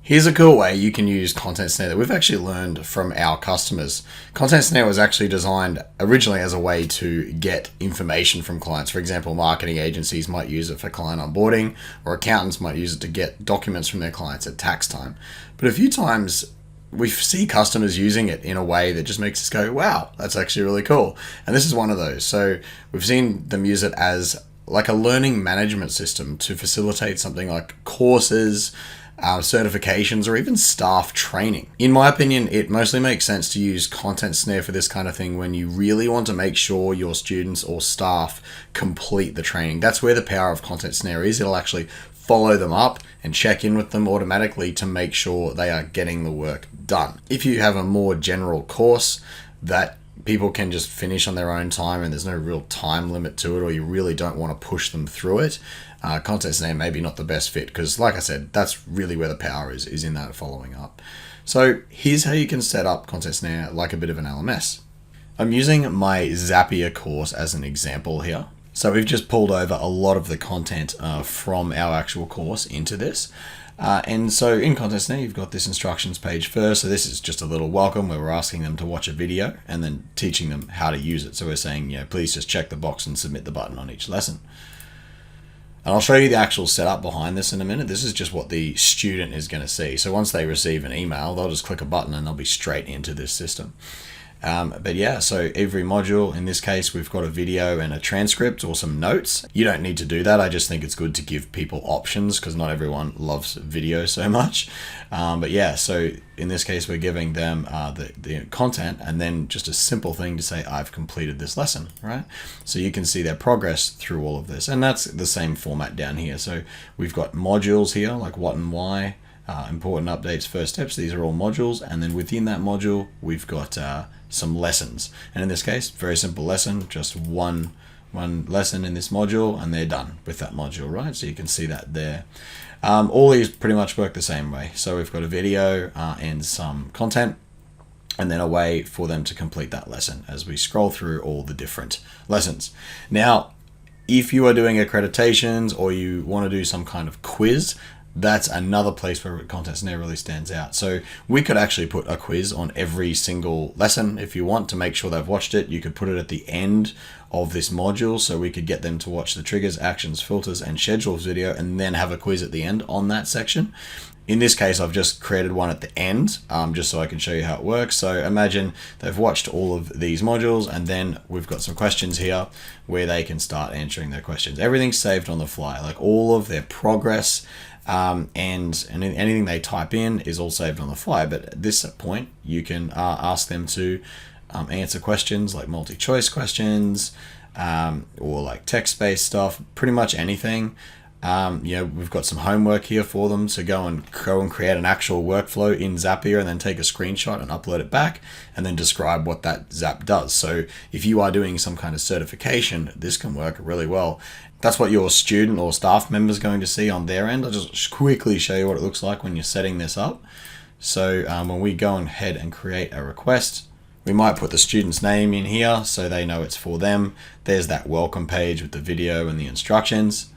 Here's a cool way you can use Content Snare that we've actually learned from our customers. Content Snare was actually designed originally as a way to get information from clients. For example, marketing agencies might use it for client onboarding, or accountants might use it to get documents from their clients at tax time. But a few times we see customers using it in a way that just makes us go, wow, that's actually really cool. And this is one of those. So we've seen them use it as like a learning management system to facilitate something like courses, certifications, or even staff training. In my opinion, it mostly makes sense to use Content Snare for this kind of thing when you really want to make sure your students or staff complete the training. That's where the power of Content Snare is. It'll actually follow them up and check in with them automatically to make sure they are getting the work done. If you have a more general course that people can just finish on their own time and there's no real time limit to it, or you really don't want to push them through it, Content Snare may be not the best fit, because like I said, that's really where the power is in that following up. So here's how you can set up Content Snare like a bit of an LMS. I'm using my Zapier course as an example here. So we've just pulled over a lot of the content from our actual course into this. And so in Content Snare, you've got this instructions page first. So this is just a little welcome where we're asking them to watch a video and then teaching them how to use it. So we're saying, please just check the box and submit the button on each lesson. And I'll show you the actual setup behind this in a minute. This is just what the student is going to see. So once they receive an email, they'll just click a button and they'll be straight into this system. But yeah, so every module, in this case, we've got a video and a transcript or some notes. You don't need to do that. I just think it's good to give people options because not everyone loves video so much. But yeah, so in this case, we're giving them the content and then just a simple thing to say, I've completed this lesson, right? So you can see their progress through all of this. And that's the same format down here. So we've got modules here, like what and why, important updates, first steps. These are all modules. And then within that module, we've got some lessons. And in this case, very simple lesson, just one lesson in this module, and they're done with that module, right? So you can see that there. All these pretty much work the same way. So we've got a video and some content, and then a way for them to complete that lesson as we scroll through all the different lessons. Now, if you are doing accreditations or you want to do some kind of quiz, that's another place where Content Snare really stands out. So we could actually put a quiz on every single lesson if you want to make sure they've watched it. You could put it at the end of this module, so we could get them to watch the triggers, actions, filters, and schedules video and then have a quiz at the end on that section. In this case, I've just created one at the end, just so I can show you how it works. So imagine they've watched all of these modules, and then we've got some questions here where they can start answering their questions. Everything's saved on the fly, like all of their progress, and anything they type in is all saved on the fly. But at this point, you can ask them to answer questions like multi-choice questions, or like text-based stuff, pretty much anything. We've got some homework here for them to go and create an actual workflow in Zapier and then take a screenshot and upload it back and then describe what that Zap does. So if you are doing some kind of certification, this can work really well. That's what your student or staff member is going to see on their end. I'll just quickly show you what it looks like when you're setting this up. So when we go ahead and create a request, we might put the student's name in here so they know it's for them. There's that welcome page with the video and the instructions.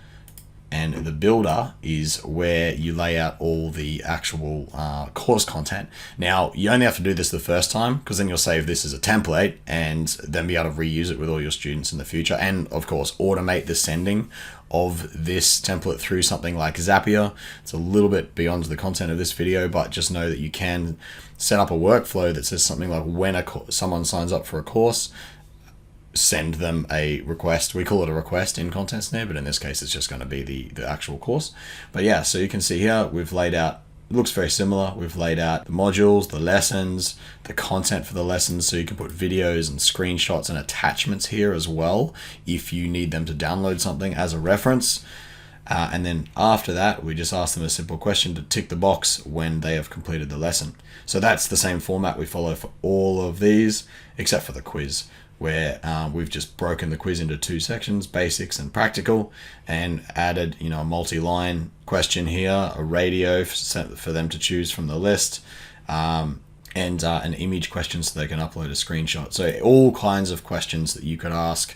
And the builder is where you lay out all the actual course content. Now, you only have to do this the first time because then you'll save this as a template and then be able to reuse it with all your students in the future. And of course, automate the sending of this template through something like Zapier. It's a little bit beyond the content of this video, but just know that you can set up a workflow that says something like when someone signs up for a course, send them a request. We call it a request in Content Snare, but in this case, it's just going to be the actual course. But yeah, so you can see here, we've laid out, it looks very similar. We've laid out the modules, the lessons, the content for the lessons. So you can put videos and screenshots and attachments here as well, if you need them to download something as a reference. And then after that, we just ask them a simple question to tick the box when they have completed the lesson. So that's the same format we follow for all of these, except for the quiz, where we've just broken the quiz into two sections, basics and practical, and added a multi-line question here, a radio for them to choose from the list, and an image question so they can upload a screenshot. So all kinds of questions that you could ask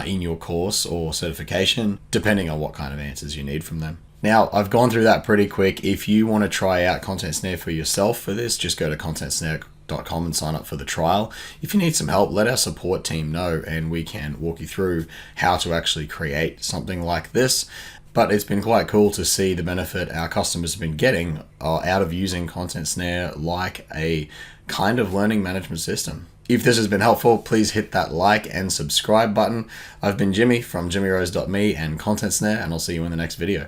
in your course or certification, depending on what kind of answers you need from them. Now, I've gone through that pretty quick. If you want to try out Content Snare for yourself for this, just go to contentsnare.com and sign up for the trial. If you need some help, let our support team know and we can walk you through how to actually create something like this. But it's been quite cool to see the benefit our customers have been getting out of using Content Snare like a kind of learning management system. If this has been helpful, please hit that like and subscribe button. I've been Jimmy from jimmyrose.me and Content Snare, and I'll see you in the next video.